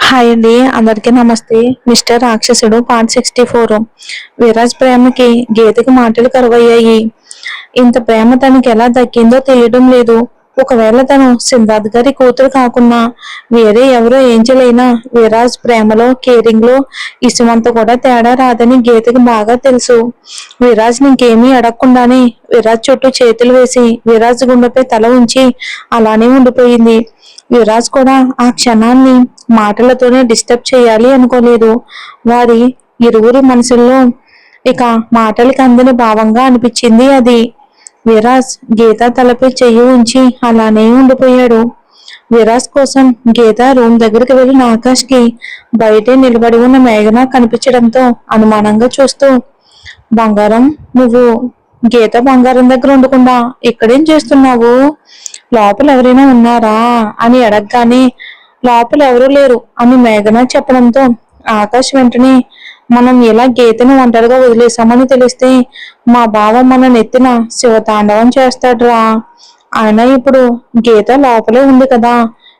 Hi అండి, అందరికీ నమస్తే. మిస్టర్ రాక్షసుడు పార్ట్ 64. విరాజ్ ప్రేమకి గీతకి మాటలు కరువయ్యాయి. ఇంత ప్రేమ తనకి ఎలా దక్కిందో తెలియడం లేదు. ఒకవేళ తను సిద్ధార్థ్ గారి కూతురు కాకున్నా వేరే ఎవరో ఏంజల్ అయినా విరాజ్ ప్రేమలో, కేరింగ్ లో ఇసుమంత కూడా తేడా రాదని గీతకి బాగా తెలుసు. విరాజ్ ఇంకేమీ అడగకుండానే విరాజ్ చుట్టూ చేతులు వేసి విరాజ్ గుండెపై తల ఉంచి అలానే ఉండిపోయింది. విరాజ్ కూడా ఆ క్షణాన్ని మాటలతోనే డిస్టర్బ్ చేయాలి అనుకోలేదు. వారి ఇరువురి మనసుల్లో ఇక మాటలకి అందని భావంగా అనిపించింది అది. విరాజ్ గీత తలపై చెయ్యి ఉంచి అలానే ఉండిపోయాడు. విరాజ్ కోసం గీత రూమ్ దగ్గరికి వెళ్ళిన ఆకాష్ కి బయటే నిలబడి ఉన్న మేఘన కనిపించడంతో అనుమానంగా చూస్తూ, బంగారం, నువ్వు గీత బంగారం దగ్గర ఉండకుండా ఇక్కడేం చేస్తున్నావు? లోపల ఎవరైనా ఉన్నారా అని అడగగానే లోపల ఎవరూ లేరు అని మేఘన చెప్పడంతో ఆకాష్ వెంటనే, మనం ఇలా గీతను ఒంటరిగా వదిలేసామని తెలిస్తే మా బావ మన నెత్తిన శివతాండవం చేస్తాడ్రా. ఆయన ఇప్పుడు గీత లోపలే ఉంది కదా,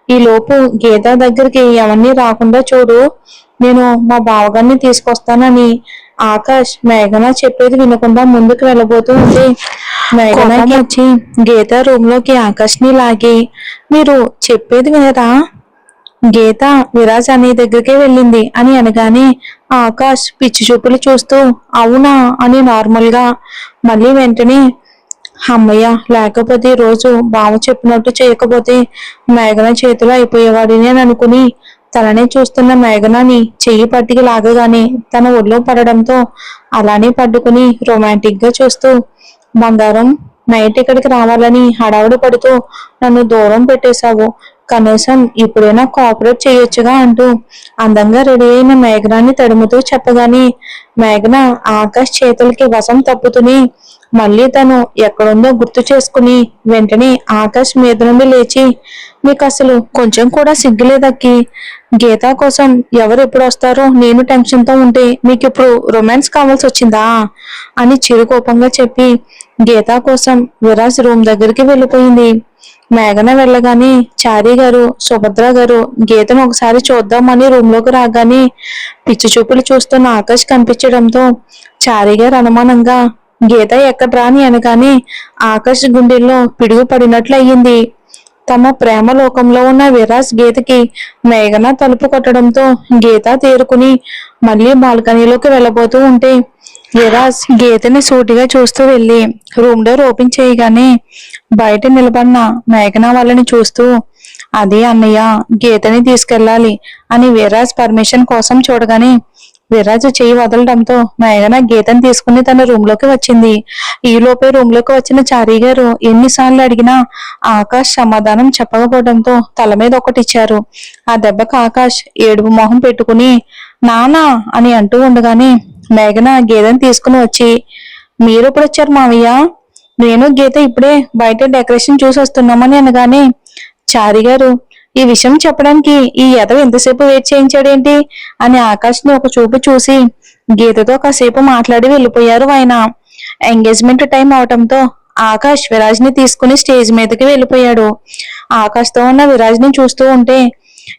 ఈ లోపు గీత దగ్గరికి ఎవరిని రాకుండా చూడు, నేను మా బావగారిని తీసుకొస్తానని ఆకాష్ మేఘన చెప్పేది వినకుండా ముందుకు వెళ్ళబోతూ ఉంటే మేఘనకి వచ్చి గీత రూమ్ లోకి ఆకాష్ ని లాగి, మీరు చెప్పేది వినరా? గీత విరాజ్ అనే దగ్గరికే వెళ్ళింది అని అనగానే ఆకాష్ పిచ్చి చూపులు చూస్తూ అవునా అని నార్మల్ గా, మళ్ళీ వెంటనే అమ్మయ్య, లేకపోతే రోజు బావ చెప్పినట్టు చేయకపోతే మేఘన చేతిలో అయిపోయేవాడిని అని అనుకుని తననే చూస్తున్న మేఘనాని చెయ్యి పట్టికి లాగగానే తన ఒళ్ళో పడడంతో అలానే పట్టుకుని రొమాంటిక్ గా చూస్తూ, బంగారం, నైట్ ఇక్కడికి రావాలని హడావుడి పడుతూ నన్ను దూరం పెట్టేశావు, కనీసం ఇప్పుడైనా కోఆపరేట్ చేయొచ్చుగా అంటూ అందంగా రెడీ అయిన మేఘనాన్ని తడుముతూ చెప్పగానే మేఘన ఆకాష్ చేతులకి వశం తప్పుతుని మళ్ళీ తను ఎక్కడుందో గుర్తు చేసుకుని వెంటనే ఆకాష్ మీద నుండి లేచి, మీకు అసలు కొంచెం కూడా సిగ్గులేదక్కి, గీత కోసం ఎవరు ఎప్పుడు వస్తారో నేను టెన్షన్ తో ఉంటే మీకు ఇప్పుడు రొమాన్స్ కావాల్సి వచ్చిందా అని చిరుకోపంగా చెప్పి గీత కోసం విరాజ్ రూమ్ దగ్గరికి వెళ్ళిపోయింది. మేఘన వెళ్ళగానే చారీ గారు, సుభద్ర గారు గీతను ఒకసారి చూద్దామని రూమ్ లోకి రాగానే పిచ్చి చూపులు చూస్తున్న ఆకాష్ కనిపించడంతో చారీ గారు అనుమానంగా, గీత ఎక్కడ్రా అని అనగానే ఆకాష్ గుండెల్లో పిడుగు పడినట్లు అయ్యింది. తమ ప్రేమ లోకంలో ఉన్న విరాజ్ గీతకి మేఘన తలుపు కొట్టడంతో గీత తేరుకుని మళ్ళీ బాల్కనీలోకి వెళ్ళబోతూ ఉంటే విరాజ్ గీతని సూటిగా చూస్తూ వెళ్ళి రూమ్ డోర్ ఓపెన్ చేయగానే బయట నిలబడిన మేఘన వాళ్ళని చూస్తూ, అదే అన్నయ్య, గీతని తీసుకెళ్ళాలి అని విరాజ్ పర్మిషన్ కోసం చూడగానే విరాజ్ చెయ్యి వదలడంతో మేఘన గీతని తీసుకుని తన రూమ్ లోకి వచ్చింది. ఈ లోపే రూమ్ లోకి వచ్చిన చారీ గారు ఎన్నిసార్లు అడిగినా ఆకాష్ సమాధానం చెప్పకపోవడంతో తల మీద ఒకటిచ్చారు. ఆ దెబ్బకు ఆకాష్ ఏడుపు మొహం పెట్టుకుని నానా అని అంటూ ఉండగానే మేఘన గీతని తీసుకుని వచ్చి, మీరు ఎప్పుడు వచ్చారు మావయ్య? నేను గీత ఇప్పుడే బయట డెకరేషన్ చూసి వస్తున్నామని అనగానే చారి గారు, ఈ విషయం చెప్పడానికి ఈ ఎదవ ఎంతసేపు వెయిట్ చేయించాడేంటి అని ఆకాష్ని ఒక చూపు చూసి గీతతో కాసేపు మాట్లాడి వెళ్ళిపోయారు ఆయన. ఎంగేజ్మెంట్ టైం అవటంతో ఆకాష్ విరాజ్ ని తీసుకుని స్టేజ్ మీదకి వెళ్ళిపోయాడు. ఆకాష్ తో ఉన్న విరాజ్ ని చూస్తూ ఉంటే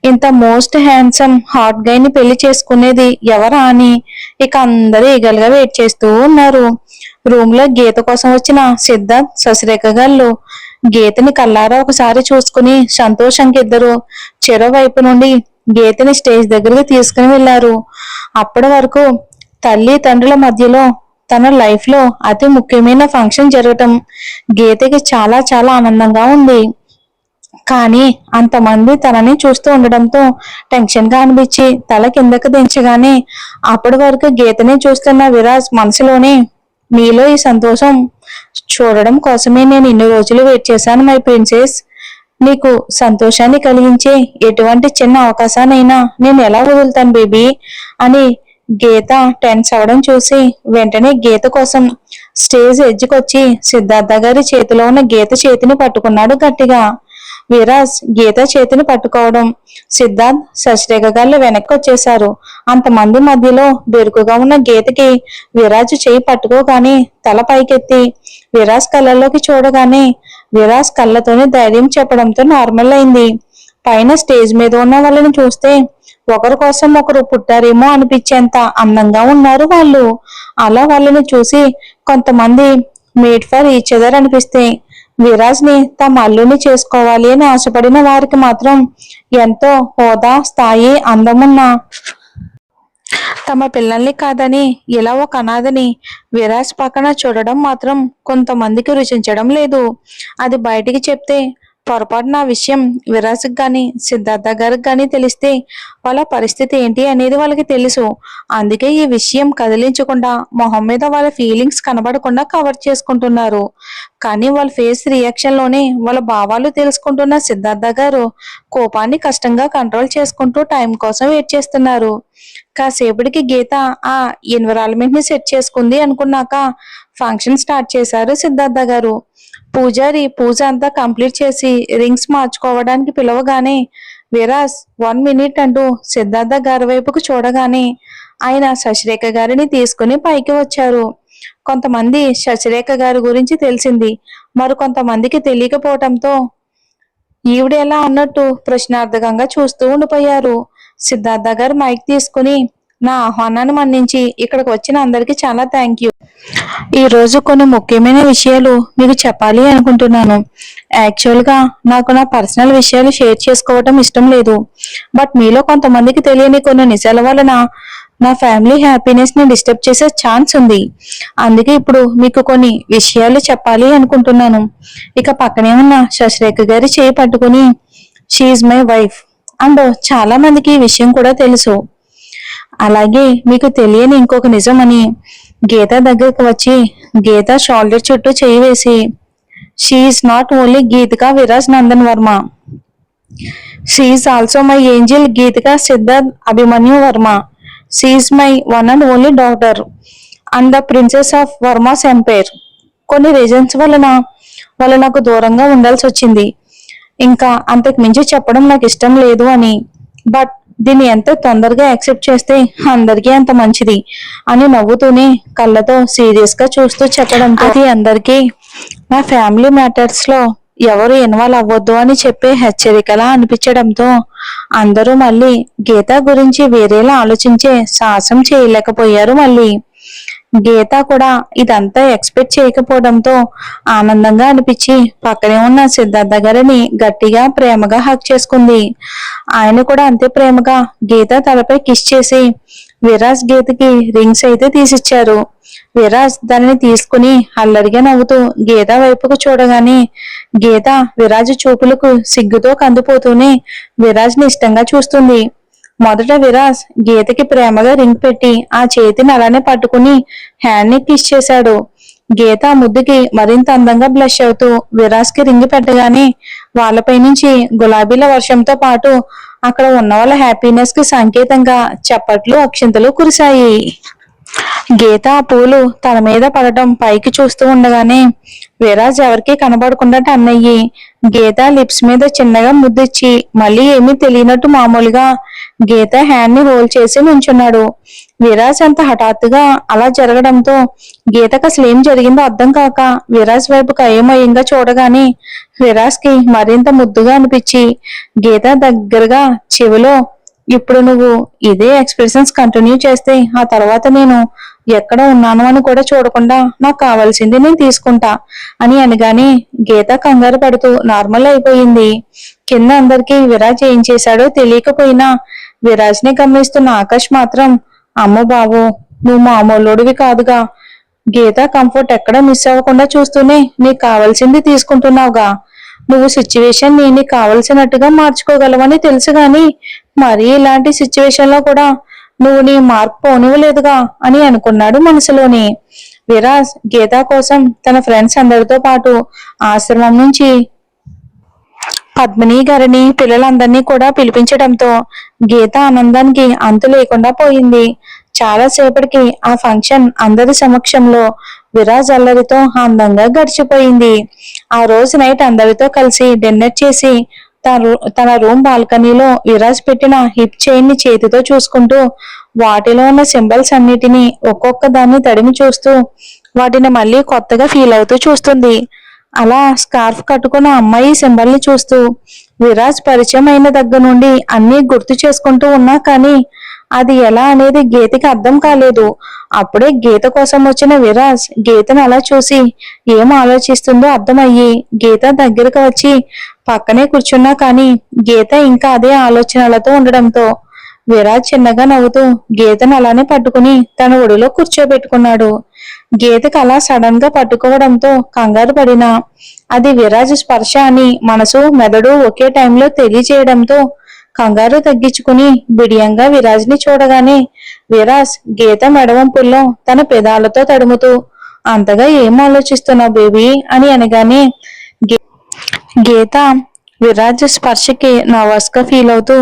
ఇంత మోస్ట్ హ్యాండ్సమ్ హాట్ గై ని పెళ్లి చేసుకునేది ఎవరా అని ఇక అందరూ ఈగలుగా వెయిట్ చేస్తూ ఉన్నారు. రూమ్ లో గీత కోసం వచ్చిన సిద్ధార్థ్, శశిరేఖ గారు గీతని కల్లారా ఒకసారి చూసుకుని సంతోషంకి ఇద్దరు చెరో వైపు నుండి గీతని స్టేజ్ దగ్గరికి తీసుకుని వెళ్లారు. అప్పటి వరకు తల్లి తండ్రుల మధ్యలో తన లైఫ్ లో అతి ముఖ్యమైన ఫంక్షన్ జరగటం గీతకి చాలా చాలా ఆనందంగా ఉంది. కానీ అంతమంది తనని చూస్తూ ఉండడంతో టెన్షన్ గా అనిపించి తల కిందకి దించగానే అప్పటి వరకు గీతని చూస్తున్న విరాజ్ మనసులోనే, నీలో ఈ సంతోషం చూడడం కోసమే నేను ఇన్ని రోజులు వెయిట్ చేశాను మై ప్రిన్సెస్, నీకు సంతోషాన్ని కలిగించే ఎటువంటి చిన్న అవకాశానైనా నేను ఎలా వదులుతాను బేబీ అని గీత టెన్స్ అవడం చూసి వెంటనే గీత కోసం స్టేజ్ ఎడ్జ్కొచ్చి సిద్ధార్థ గారి చేతిలో ఉన్న గీత చేతిని పట్టుకున్నాడు గట్టిగా. విరాజ్ గీత చేతిని పట్టుకోవడం, సిద్ధార్థ్, శశిరేఖ గారు వెనక్కి వచ్చేశారు. అంతమంది మధ్యలో బెరుకుగా ఉన్న గీతకి విరాజ్ చేయి పట్టుకోగానే తల పైకెత్తి విరాజ్ కళ్ళల్లోకి చూడగానే విరాజ్ కళ్ళతోనే ధైర్యం చెప్పడంతో నార్మల్ అయింది. పైన స్టేజ్ మీద ఉన్న వాళ్ళని చూస్తే ఒకరి కోసం ఒకరు పుట్టారేమో అనిపించేంత అందంగా ఉన్నారు వాళ్ళు. అలా వాళ్ళని చూసి కొంతమంది మేడ్ ఫర్ ఈచ్ అదర్ అనిపిస్తే విరాజ్ ని తమ అల్లుని చేసుకోవాలి అని ఆశపడిన వారికి మాత్రం ఎంతో హోదా, స్థాయి, అందమున్న తమ పిల్లల్ని కాదని ఇలా ఒక అనాథని విరాజ్ పక్కన చూడడం మాత్రం కొంతమందికి రుచించడం లేదు. అది బయటికి చెప్తే పొరపాటున ఆ విషయం విరాజ్కి గాని సిద్ధార్థ గారికి గాని తెలిస్తే వాళ్ళ పరిస్థితి ఏంటి అనేది వాళ్ళకి తెలుసు. అందుకే ఈ విషయం కదిలించకుండా మొహం మీద వాళ్ళ ఫీలింగ్స్ కనబడకుండా కవర్ చేసుకుంటున్నారు. కానీ వాళ్ళ ఫేస్ రియాక్షన్ లోనే వాళ్ళ భావాలు తెలుసుకుంటున్న సిద్ధార్థ గారు కోపాన్ని కష్టంగా కంట్రోల్ చేసుకుంటూ టైం కోసం వెయిట్ చేస్తున్నారు. కాసేపటికి గీత ఆ ఎన్విరాన్మెంట్ ని సెట్ చేసుకుంది అనుకున్నాక ఫంక్షన్ స్టార్ట్ చేశారు సిద్ధార్థ గారు. పూజారి పూజ అంతా కంప్లీట్ చేసి రింగ్స్ మార్చుకోవడానికి పిలవగానే విరాజ్ 1 minute అంటూ సిద్ధార్థ గారి వైపుకు చూడగానే ఆయన శశిరేఖ గారిని తీసుకుని పైకి వచ్చారు. కొంతమంది శశిరేఖ గారి గురించి తెలిసింది, మరికొంతమందికి తెలియకపోవటంతో ఈవిడెలా అన్నట్టు ప్రశ్నార్థకంగా చూస్తూ ఉండిపోయారు. సిద్ధార్థ గారు మైక్ తీసుకుని నా ఆహ్వానాన్ని మన్నించి ఇక్కడికి వచ్చిన అందరికీ చాలా థ్యాంక్ యూ. ఈ రోజు కొన్ని ముఖ్యమైన విషయాలు మీకు చెప్పాలి అనుకుంటున్నాను. యాక్చువల్ గా నాకు నా పర్సనల్ విషయాలు షేర్ చేసుకోవటం ఇష్టం లేదు. బట్ మీలో కొంతమందికి తెలియని కొన్ని నిజాల వలన నా ఫ్యామిలీ హ్యాపీనెస్ ని డిస్టర్బ్ చేసే ఛాన్స్ ఉంది. అందుకే ఇప్పుడు మీకు కొన్ని విషయాలు చెప్పాలి అనుకుంటున్నాను. ఇక పక్కనే ఉన్న శశిరేఖ గారి చేయి పట్టుకుని షీఈ్ మై వైఫ్ అండ్ చాలా మందికి ఈ విషయం కూడా తెలుసు. అలాగే మీకు తెలియని ఇంకొక నిజం అని గీత దగ్గరకు వచ్చి గీత షోల్డర్ చుట్టూ చేయి వేసి she's not only Geetika Viraj Nandan Varma, she's also my angel Geetika Siddharth Abhimanyu Varma, she's my one and only daughter and the princess of Varma's empire. కొన్ని రీజన్స్ వలన వాళ్ళు నాకు దూరంగా ఉండాల్సి వచ్చింది. ఇంకా అంతకు మించి చెప్పడం నాకు ఇష్టం లేదు అని. బట్ దీన్ని ఎంత తొందరగా యాక్సెప్ట్ చేస్తే అందరికీ అంత మంచిది అని నవ్వుతూనే కళ్ళతో సీరియస్ గా చూస్తూ చెప్పడంతో అది అందరికీ నా ఫ్యామిలీ మ్యాటర్స్ లో ఎవరు ఇన్వాల్వ్ అవ్వద్దు అని చెప్పే హెచ్చరికలా అనిపించడంతో అందరూ మళ్ళీ గీత గురించి వేరేలా ఆలోచించే సాహసం చేయలేకపోయారు. మళ్ళీ గీత కూడా ఇదంతా ఎక్స్పెక్ట్ చేయకపోవడంతో ఆనందంగా అనిపించి పక్కనే ఉన్న సిద్ధార్థ గారిని గట్టిగా ప్రేమగా హక్ చేసుకుంది. ఆయన కూడా అంతే ప్రేమగా గీత తలపై కిస్ చేసి విరాజ్ గీతకి రింగ్స్ అయితే తీసిచ్చారు. విరాజ్ దానిని తీసుకుని అల్లరిగా నవ్వుతూ గీత వైపుకు చూడగానే గీత విరాజ్ చూపులకు సిగ్గుతో కందిపోతూనే విరాజ్ ని ఇష్టంగా చూస్తుంది. మొదట విరాజ్ గీతకి ప్రేమగా రింగ్ పెట్టి ఆ చేతిని అలానే పట్టుకుని హ్యాండ్ ని కిస్ చేశాడు. గీత ముద్దుకి మరింత అందంగా బ్లష్ అవుతూ విరాజ్ కి రింగ్ పెట్టగానే వాళ్ళపై నుంచి గులాబీల వర్షంతో పాటు అక్కడ ఉన్న వాళ్ళ హ్యాపీనెస్ కి సంకేతంగా చప్పట్లు, అక్షింతలు కురిశాయి. గీత ఆ పూలు తన మీద పడటం పైకి చూస్తూ ఉండగానే విరాజ్ ఎవరికి కనబడకుండా టర్న్ అయ్యి గీత లిప్స్ మీద చిన్నగా ముద్దిచ్చి మళ్ళీ ఏమీ తెలియనట్టు మామూలుగా గీత హ్యాండ్ ని హోల్డ్ చేసి నుంచున్నాడు. విరాజ్ అంత హఠాత్తుగా అలా జరగడంతో గీతకు అసలు ఏం జరిగిందో అర్థం కాక విరాజ్ వైపుకు అయోమయంగా చూడగానే విరాజ్ కి మరింత ముద్దుగా అనిపించి గీత దగ్గరగా చెవిలో ఇప్పుడు నువ్వు ఇదే ఎక్స్ప్రెషన్స్ కంటిన్యూ చేస్తే ఆ తర్వాత నేను ఎక్కడ ఉన్నాను అని కూడా చూడకుండా నాకు కావాల్సింది నేను తీసుకుంటా అని అనగానే గీత కంగారు పడుతూ నార్మల్ అయిపోయింది. కింద అందరికీ విరాజ్ ఏం చేశాడో తెలియకపోయినా విరాజ్ ని గమనిస్తున్న ఆకాష్ మాత్రం అమ్మ బాబు నువ్వు మామూలుడివి కాదుగా, గీత కంఫర్ట్ ఎక్కడ మిస్ అవ్వకుండా చూస్తూనే నీకు కావాల్సింది తీసుకుంటున్నావుగా, నువ్వు సిచ్యువేషన్ ని నీకు కావలసినట్టుగా మార్చుకోగలవని తెలుసు గాని మరీ ఇలాంటి సిచ్యువేషన్ లో కూడా నువ్వు నీ మార్పు పోనివ్వలేదుగా అని అనుకున్నాడు మనసులోని. విరాజ్ గీత కోసం తన ఫ్రెండ్స్ అందరితో పాటు ఆశ్రమం నుంచి పద్మిని గారిని పిల్లలందరినీ కూడా పిలిపించడంతో గీత ఆనందానికి అంతు లేకుండా పోయింది. చాలా సేపటికి ఆ ఫంక్షన్ అందరి సమక్షంలో విరాజ్ అల్లరితో అందంగా గడిచిపోయింది. ఆ రోజు నైట్ అందరితో కలిసి డిన్నర్ చేసి తన రూమ్ బాల్కనీలో విరాజ్ పెట్టిన హిప్ చైన్ ని చేతితో చూసుకుంటూ వాటిలో ఉన్న సింబల్స్ అన్నిటినీ ఒక్కొక్క దాన్ని తడిమి చూస్తూ వాటిని మళ్ళీ కొత్తగా ఫీల్ అవుతూ చూస్తుంది. అలా స్కార్ఫ్ కట్టుకున్న అమ్మాయి సింబల్ ని చూస్తూ విరాజ్ పరిచయం అయిన దగ్గర నుండి అన్నీ గుర్తు చేసుకుంటూ ఉన్నా కానీ అది ఎలా అనేది గీతకి అర్థం కాలేదు. అప్పుడే గీత కోసం వచ్చిన విరాజ్ గీతను అలా చూసి ఏం ఆలోచిస్తుందో అర్థమయ్యి గీత దగ్గరకు వచ్చి పక్కనే కూర్చున్నా కానీ గీత ఇంకా అదే ఆలోచనలతో ఉండడంతో విరాజ్ చిన్నగా నవ్వుతూ గీతను అలానే పట్టుకుని తన ఒడిలో కూర్చోబెట్టుకున్నాడు. గీతకు అలా సడన్ గా పట్టుకోవడంతో కంగారు పడినా అది విరాజ్ స్పర్శ అని మనసు మెదడు ఒకే టైంలో తెలియచేయడంతో కంగారు తగ్గించుకుని బిడియంగా విరాజ్ ని చూడగానే విరాజ్ గీత మెడవంపుల్లో తన పెదాలతో తడుముతూ అంతగా ఏం ఆలోచిస్తున్నావు బేబీ అని అనగానే గీత విరాజ్ స్పర్శకి నర్వస్ గా ఫీల్ అవుతూ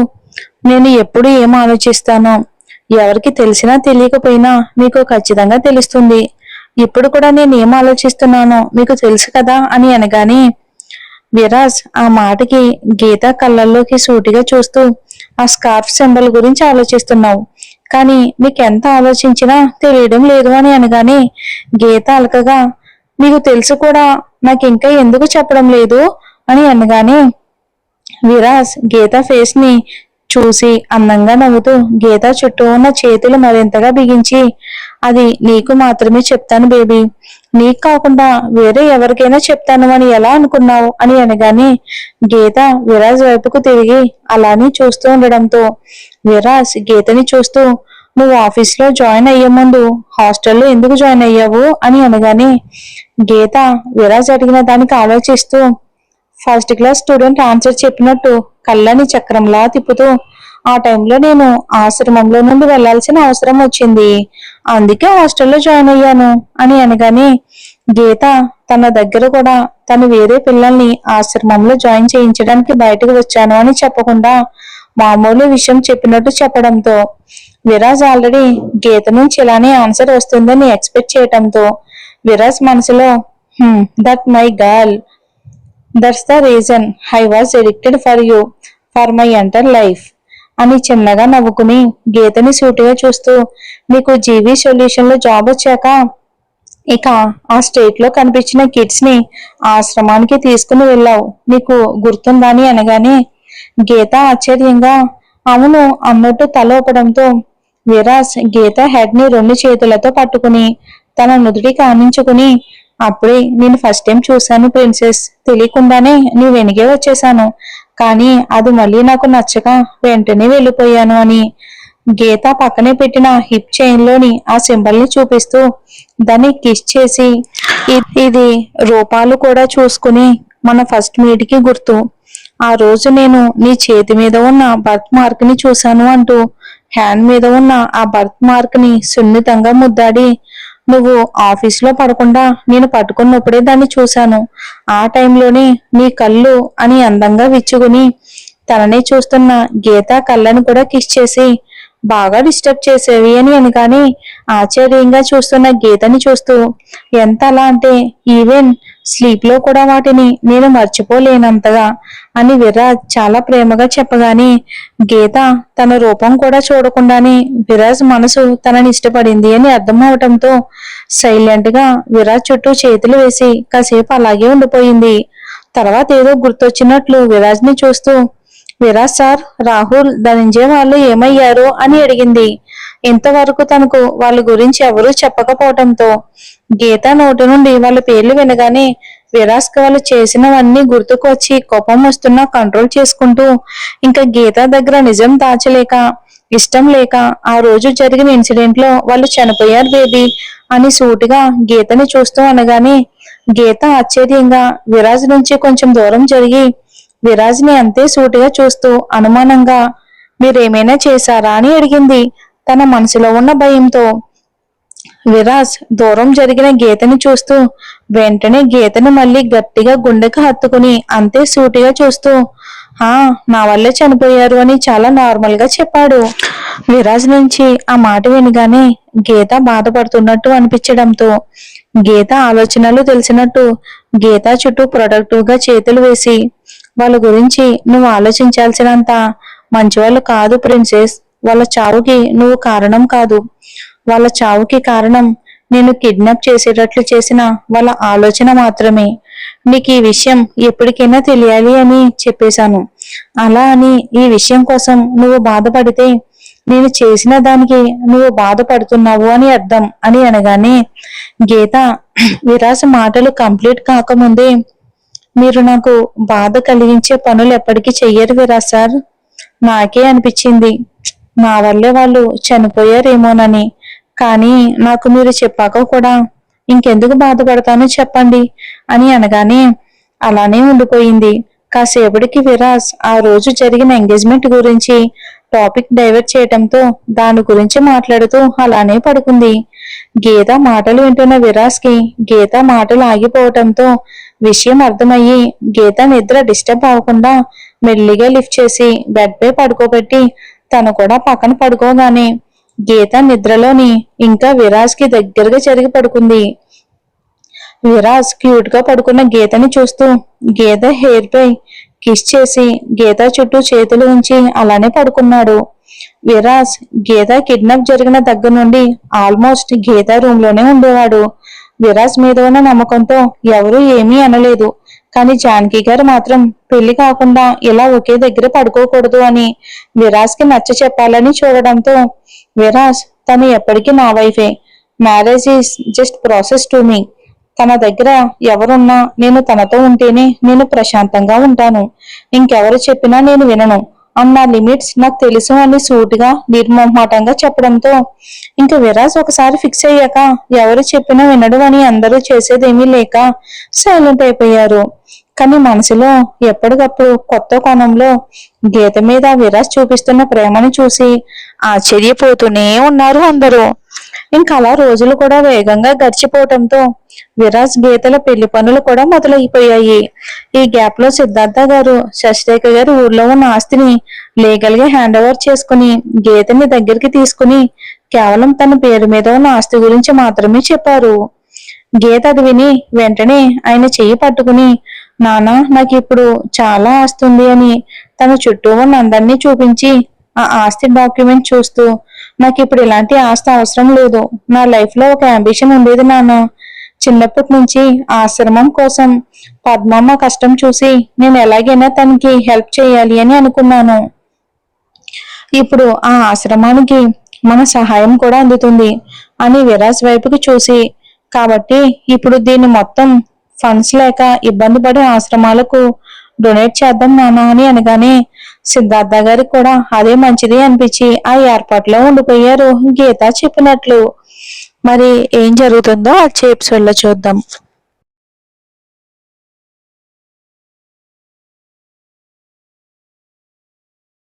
నేను ఎప్పుడు ఏం ఆలోచిస్తానో ఎవరికి తెలిసినా తెలియకపోయినా మీకు ఖచ్చితంగా తెలుస్తుంది. ఇప్పుడు కూడా నేను ఏం ఆలోచిస్తున్నానో మీకు తెలుసు కదా అని అనగానే విరాజ్ ఆ మాటకి గీత కళ్ళల్లోకి సూటిగా చూస్తూ ఆ స్కార్ఫ్ సింబల్ గురించి ఆలోచిస్తున్నావు కానీ నీకెంత ఆలోచించినా తెలియడం లేదు అని అనగానే గీత అలకగా మీకు తెలుసు కూడా నాకు ఇంకా ఎందుకు చెప్పడం లేదు అని అనగానే విరాజ్ గీత ఫేస్ ని చూసి అందంగా నవ్వుతూ గీత చుట్టూ ఉన్న చేతులు మరింతగా బిగించి అది నీకు మాత్రమే చెప్తాను బేబీ, నీకు కాకుండా వేరే ఎవరికైనా చెప్తాను అని ఎలా అనుకున్నావు అని అనగానే గీత విరాజ్ వైపుకు తిరిగి అలానే చూస్తూ ఉండడంతో విరాజ్ గీతని చూస్తూ నువ్వు ఆఫీస్లో జాయిన్ అయ్యే ముందు హాస్టల్లో ఎందుకు జాయిన్ అయ్యావు అని అనగానే గీత విరాజ్ అడిగిన దానికి ఆలోచిస్తూ ఫస్ట్ క్లాస్ స్టూడెంట్ ఆన్సర్ చెప్పినట్టు కళ్ళని చక్రంలా తిప్పుతూ ఆ టైంలో నేను ఆశ్రమంలో నుండి వెళ్లాల్సిన అవసరం వచ్చింది, అందుకే హాస్టల్లో జాయిన్ అయ్యాను అని అనగానే గీత తన దగ్గర కూడా తను వేరే పిల్లల్ని ఆశ్రమంలో జాయిన్ చేయించడానికి బయటకు వచ్చాను అని చెప్పకుండా మామూలు విషయం చెప్పినట్టు చెప్పడంతో విరాజ్ ఆల్రెడీ గీత నుంచి ఇలానే ఆన్సర్ వస్తుందని ఎక్స్పెక్ట్ చేయడంతో విరాజ్ మనసులో that my girl, that's the reason I was addicted for you for my enter life అని చిన్నగా నవ్వుకుని గీతని సూటిగా చూస్తూ నీకు జీవీ సొల్యూషన్ లో జాబ్ వచ్చాక ఇక ఆ స్టేట్ లో కనిపించిన కిడ్స్ ని ఆశ్రమానికి తీసుకుని వెళ్ళావు, నీకు గుర్తుందా అని అనగానే గీత ఆశ్చర్యంగా అవును అన్నట్టు తల ఊపడంతో విరాజ్ గీత హెడ్ ని 2 చేతులతో పట్టుకుని తన నుదుటికి ఆనించుకుని అప్పుడే నేను ఫస్ట్ టైం చూశాను ప్రిన్సెస్, తెలియకుండానే నీ వెనుగే వచ్చేసాను కానీ అది మళ్ళీ నాకు నచ్చక వెంటనే వెళ్ళిపోయాను అని గీత పక్కనే పెట్టిన హిప్ చైన్ లోని ఆ సింబల్ ని చూపిస్తూ దాన్ని కిస్ చేసి ఇది రూపాలు కూడా చూసుకుని మన ఫస్ట్ మీట్ కి గుర్తు, ఆ రోజు నేను నీ చేతి మీద ఉన్న బర్త్ మార్క్ ని చూశాను అంటూ హ్యాండ్ మీద ఉన్న ఆ బర్త్ మార్క్ ని సున్నితంగా ముద్దాడి నువ్వు ఆఫీస్లో పడకుండా నేను పట్టుకున్నప్పుడే దాన్ని చూశాను, ఆ టైంలోనే నీ కళ్ళు అని అందంగా విచ్చుకుని తననే చూస్తున్న గీత కళ్ళని కూడా కిస్ చేసి బాగా డిస్టర్బ్ చేసేవి అని అనగానే ఆశ్చర్యంగా చూస్తున్న గీతని చూస్తూ ఎంత అలా అంటే ఈవెన్ స్లీప్ లో కూడా వాటిని నేను మర్చిపోలేనంతగా అని విరాజ్ చాలా ప్రేమగా చెప్పగానే గీత తన రూపం కూడా చూడకుండానే విరాజ్ మనసు తనని ఇష్టపడింది అని అర్థం అవటంతో సైలెంట్ గా విరాజ్ చుట్టూ చేతులు వేసి కాసేపు అలాగే ఉండిపోయింది. తర్వాత ఏదో గుర్తొచ్చినట్లు విరాజ్ ని చూస్తూ విరాజ్ సార్, రాహుల్, ధనంజయ్ వాళ్ళు ఏమయ్యారు అని అడిగింది. ఇంతవరకు తనకు వాళ్ళ గురించి ఎవరూ చెప్పకపోవటంతో గీత నోటి నుండి వాళ్ళ పేర్లు వినగానే విరాజ్ కి వాళ్ళు చేసినవన్నీ గుర్తుకు వచ్చి కోపం వస్తున్నా కంట్రోల్ చేసుకుంటూ ఇంకా గీత దగ్గర నిజం దాచలేక ఇష్టం లేక ఆ రోజు జరిగిన ఇన్సిడెంట్ లో వాళ్ళు చనిపోయారు బేబీ అని సూటిగా గీతని చూస్తూ అనగానే గీత ఆశ్చర్యంగా విరాజ్ నుంచి కొంచెం దూరం జరిగి విరాజ్ ని అంతే సూటిగా చూస్తూ అనుమానంగా మీరేమైనా చేశారా అని అడిగింది తన మనసులో ఉన్న భయంతో. విరాజ్ దూరం జరిగిన గీతని చూస్తూ వెంటనే గీతని మళ్ళీ గట్టిగా గుండెకు హత్తుకుని అంతే సూటిగా చూస్తూ నా వల్లే చనిపోయారు అని చాలా నార్మల్ గా చెప్పాడు. విరాజ్ నుంచి ఆ మాట వినగానే గీత బాధపడుతున్నట్టు అనిపించడంతో గీత ఆలోచనలు తెలిసినట్టు గీత చుట్టూ ప్రొడక్టివ్ గా చేతులు వేసి వాళ్ళ గురించి నువ్వు ఆలోచించాల్సినంత మంచివాళ్ళు కాదు ప్రిన్సెస్, వాళ్ళ చావుకి నువ్వు కారణం కాదు, వాళ్ళ చావుకి కారణం నేను కిడ్నాప్ చేసేటట్లు చేసిన వాళ్ళ ఆలోచన మాత్రమే, నీకు ఈ విషయం ఎప్పటికైనా తెలియాలి అని చెప్పేశాను. అలా అని ఈ విషయం కోసం నువ్వు బాధపడితే నేను చేసిన దానికి నువ్వు బాధపడుతున్నావు అని అర్థం అని అనగానే గీత విరాస మాటలు కంప్లీట్ కాకముందే మీరు నాకు బాధ కలిగించే పనులు ఎప్పటికీ చెయ్యరు విరాజ్ సార్. నాకే అనిపించింది నా వల్లే వాళ్ళు చనిపోయారేమోనని. కానీ నాకు మీరు చెప్పాక కూడా ఇంకెందుకు బాధపడతానో చెప్పండి అని అనగానే అలానే ఉండిపోయింది. కాసేపటికి విరాజ్ ఆ రోజు జరిగిన ఎంగేజ్మెంట్ గురించి టాపిక్ డైవర్ట్ చేయటంతో దాని గురించి మాట్లాడుతూ అలానే పడుకుంది. గీత మాటలు వింటున్న విరాజ్ కి గీత మాటలు ఆగిపోవటంతో విషయం అర్థమయ్యి గీత నిద్ర డిస్టర్బ్ అవ్వకుండా మెల్లిగా లిఫ్ట్ చేసి బెడ్ పై పడుకోబెట్టి తను కూడా పక్కన పడుకోగానే గీత నిద్రలోని ఇంకా విరాజ్ కి దగ్గరగా జరిగి పడుకుంది. విరాజ్ క్యూట్ గా పడుకున్న గీతని చూస్తూ గీత హెయిర్ పై కిస్ చేసి గీత చుట్టూ చేతులు ఉంచి అలానే పడుకున్నాడు. విరాజ్ గీత కిడ్నాప్ జరిగిన దగ్గర నుండి ఆల్మోస్ట్ గీత రూమ్ లోనే ఉండేవాడు. విరాజ్ మీద ఉన్న నమ్మకంతో ఎవరూ ఏమీ అనలేదు. కానీ జానకి గారు మాత్రం పెళ్లి కాకుండా ఇలా ఒకే దగ్గర పడుకోకూడదు అని విరాజ్ కి నచ్చ చెప్పాలని చూడడంతో విరాజ్ తను ఎప్పటికీ నా వైఫే, marriage is just process to me, తన దగ్గర ఎవరున్నా నేను తనతో ఉంటేనే నేను ప్రశాంతంగా ఉంటాను, ఇంకెవరు చెప్పినా నేను వినను అన్న లిమిట్స్ నాకు తెలుసు అని సూటిగా నిర్మోహమాటంగా చెప్పడంతో ఇంక విరాజ్ ఒకసారి ఫిక్స్ అయ్యాక ఎవరు చెప్పినా వినడు అని అందరూ చేసేదేమీ లేక సైలెంట్ అయిపోయారు. కానీ మనసులో ఎప్పటికప్పుడు కొత్త కోణంలో గీత మీద విరాజ్ చూపిస్తున్న ప్రేమను చూసి ఆశ్చర్యపోతూనే ఉన్నారు అందరూ. ఇంకా అలా రోజులు కూడా వేగంగా గడిచిపోవటంతో విరాజ్ గీతల పెళ్లి పనులు కూడా మొదలైపోయాయి. ఈ గ్యాప్ లో సిద్ధార్థ గారు శశిరేఖ గారి ఊర్లో ఉన్న ఆస్తిని లీగల్ గా హ్యాండ్ ఓవర్ చేసుకుని గీతని దగ్గరికి తీసుకుని కేవలం తన పేరు మీద ఉన్న ఆస్తి గురించి మాత్రమే చెప్పారు. గీత అది విని వెంటనే ఆయన చెయ్యి పట్టుకుని నానా నాకు ఇప్పుడు చాలా ఆస్తి ఉంది అని తన చుట్టూ ఉన్న అందరినీ చూపించి ఆ ఆస్తి డాక్యుమెంట్ చూస్తూ నాకు ఇప్పుడు ఇలాంటి ఆస్తి అవసరం లేదు, నా లైఫ్ లో ఒక అంబిషన్ ఉండేది నాన్న, చిన్నప్పటి నుంచి ఆశ్రమం కోసం పద్మమ్మ కష్టం చూసి నేను ఎలాగైనా తనకి హెల్ప్ చేయాలి అని అనుకున్నాను. ఇప్పుడు ఆ ఆశ్రమానికి మన సహాయం కూడా అందుతుంది అని విరాజ్ వైపుకి చూసి కాబట్టి ఇప్పుడు దీన్ని మొత్తం ఫండ్స్ లేక ఇబ్బంది పడే ఆశ్రమాలకు డొనేట్ చేద్దాం నాన్న అని అనగానే సిద్ధార్థ గారికి కూడా అదే మంచిది అనిపించి ఆ ఏర్పాట్లో ఉండిపోయారు గీత చెప్పినట్లు. మరి ఏం జరుగుతుందో వచ్చే ఎపిసోడ్ లో చూద్దాం.